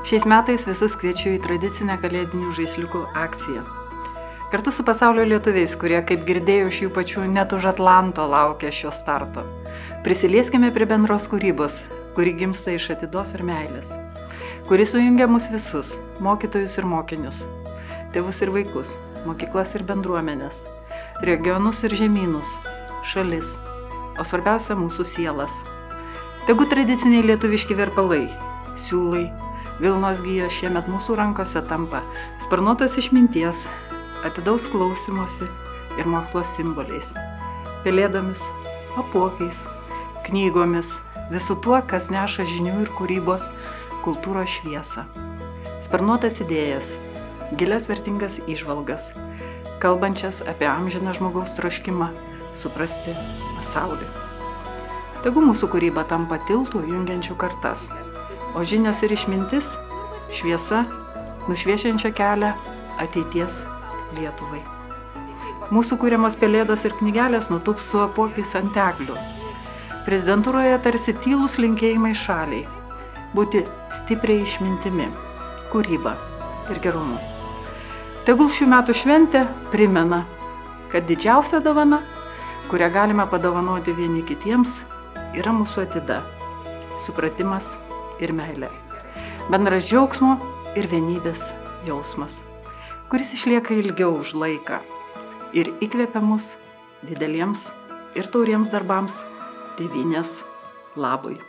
Šiais metais visus kviečiu į tradicinę kalėdinių žaisliukų akciją. Kartu su pasaulio lietuviais, kurie, kaip girdėjau iš jų pačių, net už Atlanto laukia šio starto. Prisilieskime prie bendros kūrybos, kuri gimsta iš atidos ir meilės, kuri sujungia mus visus, mokytojus ir mokinius, tėvus ir vaikus, mokyklas ir bendruomenės, regionus ir žemynus, šalis, o svarbiausia mūsų sielas. Tegu tradiciniai lietuviški verpalai, siūlai, vilnos gijos šiemet mūsų rankose tampa sparnuotos išminties, atidaus klausimosi ir mokslo simboliais, pelėdomis, apuokais, knygomis, visų tuo, kas neša žinių ir kūrybos kultūros šviesą. Sparnuotas idėjas, gilias vertingas įžvalgas, kalbančias apie amžiną žmogaus troškimą suprasti pasaulį. Tegu mūsų kūryba tampa tiltų jungiančių kartas, o žinios ir išmintis šviesa nušviešiančia kelią ateities Lietuvai. Mūsų kuriamos pelėdos ir knygelės nutūps su apuokais ant eglių. Prezidentūroje tarsi tylūs linkėjimai šaliai būti stipriai išmintimi, kūryba ir gerumu. Tegul šių metų šventė primena, kad didžiausia dovana, kurią galime padovanoti vieni kitiems, yra mūsų atida, supratimas ir meilė, bendras džiaugsmo ir vienybės jausmas, kuris išlieka ilgiau už laiką ir įkvepia mus dideliems ir tauriems darbams tėvynės labui.